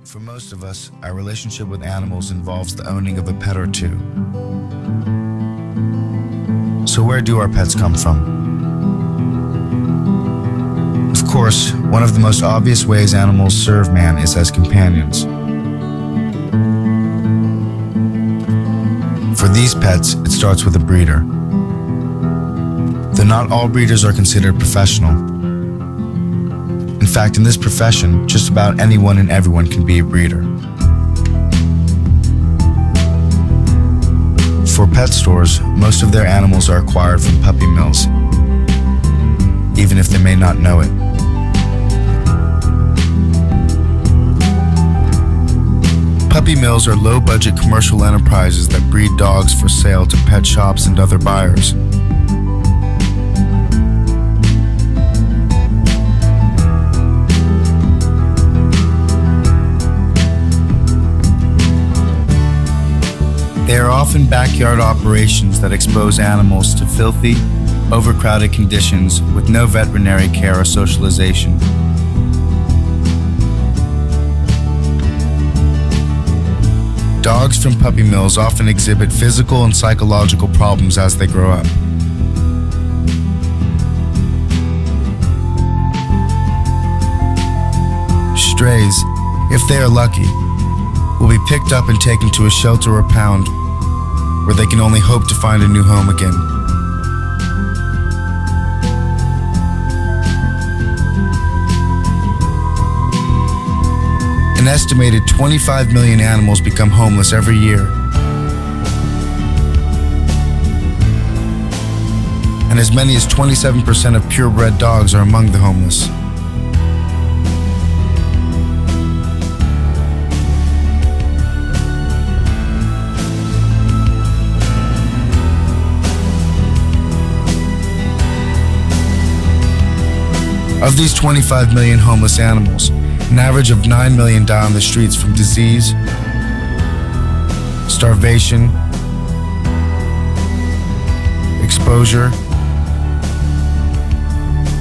For most of us, our relationship with animals involves the owning of a pet or two. So where do our pets come from? Of course, one of the most obvious ways animals serve man is as companions. For these pets, it starts with a breeder. Though not all breeders are considered professional. In fact, in this profession, just about anyone and everyone can be a breeder. For pet stores, most of their animals are acquired from puppy mills, even if they may not know it. Puppy mills are low-budget commercial enterprises that breed dogs for sale to pet shops and other buyers. They are often backyard operations that expose animals to filthy, overcrowded conditions with no veterinary care or socialization. Dogs from puppy mills often exhibit physical and psychological problems as they grow up. Strays, if they are lucky, will be picked up and taken to a shelter or pound where they can only hope to find a new home again. An estimated 25 million animals become homeless every year. And as many as 27% of purebred dogs are among the homeless. Of these 25 million homeless animals, an average of 9 million die on the streets from disease, starvation, exposure,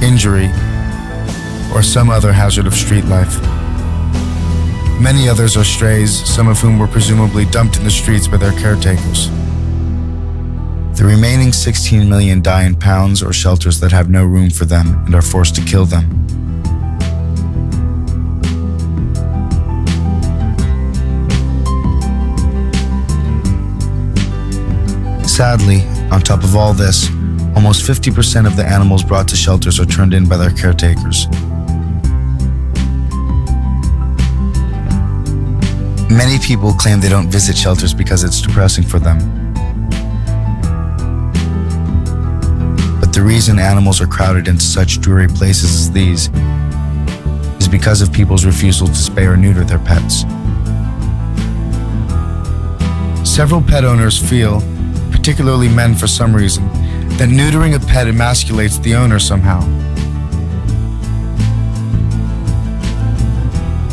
injury, or some other hazard of street life. Many others are strays, some of whom were presumably dumped in the streets by their caretakers. The remaining 16 million die in pounds or shelters that have no room for them and are forced to kill them. Sadly, on top of all this, almost 50% of the animals brought to shelters are turned in by their caretakers. Many people claim they don't visit shelters because it's depressing for them. The reason animals are crowded into such dreary places as these is because of people's refusal to spay or neuter their pets. Several pet owners feel, particularly men for some reason, that neutering a pet emasculates the owner somehow.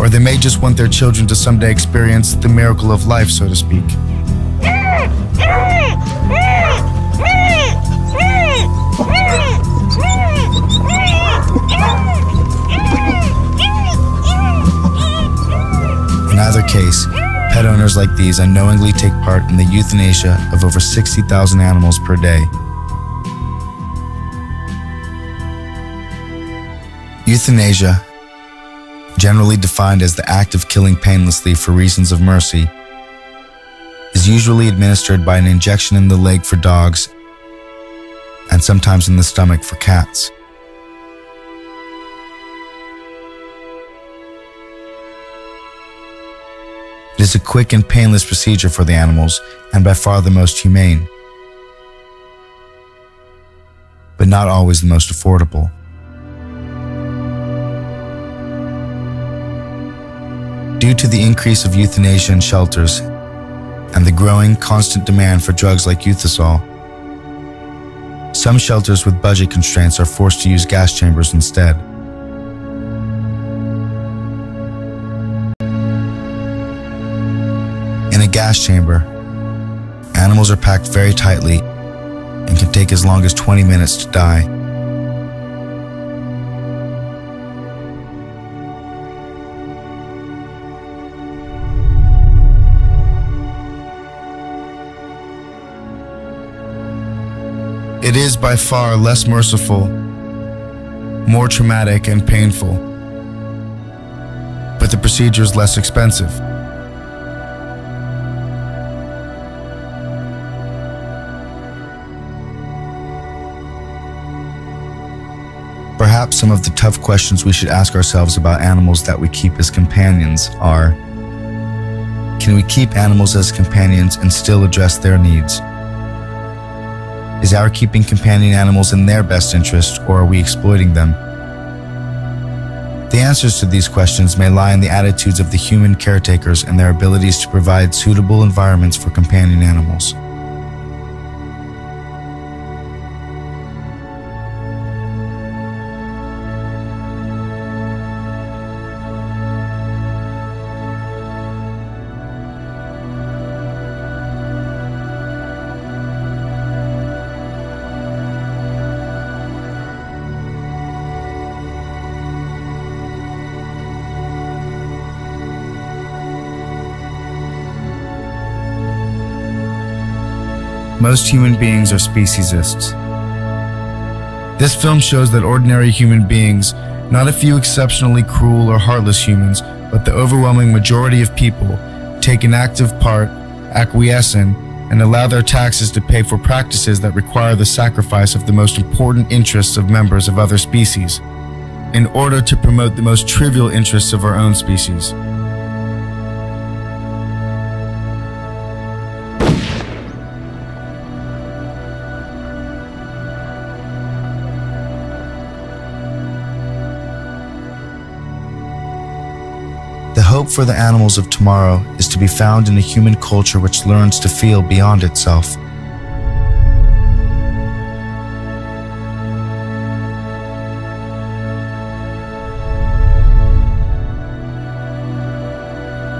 Or they may just want their children to someday experience the miracle of life, so to speak. In either case, pet owners like these unknowingly take part in the euthanasia of over 60,000 animals per day. Euthanasia, generally defined as the act of killing painlessly for reasons of mercy, is usually administered by an injection in the leg for dogs and sometimes in the stomach for cats. It is a quick and painless procedure for the animals, and by far the most humane, but not always the most affordable. Due to the increase of euthanasia in shelters and the growing, constant demand for drugs like Euthasol, some shelters with budget constraints are forced to use gas chambers instead. In a gas chamber, animals are packed very tightly and can take as long as 20 minutes to die. It is by far less merciful, more traumatic and painful, but the procedure is less expensive. Perhaps some of the tough questions we should ask ourselves about animals that we keep as companions are: can we keep animals as companions and still address their needs? Is our keeping companion animals in their best interest, or are we exploiting them? The answers to these questions may lie in the attitudes of the human caretakers and their abilities to provide suitable environments for companion animals. Most human beings are speciesists. This film shows that ordinary human beings, not a few exceptionally cruel or heartless humans, but the overwhelming majority of people, take an active part, acquiesce in, and allow their taxes to pay for practices that require the sacrifice of the most important interests of members of other species, in order to promote the most trivial interests of our own species. The hope for the animals of tomorrow is to be found in a human culture which learns to feel beyond itself.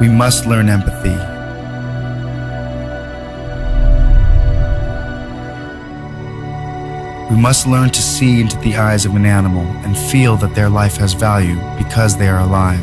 We must learn empathy. We must learn to see into the eyes of an animal and feel that their life has value because they are alive.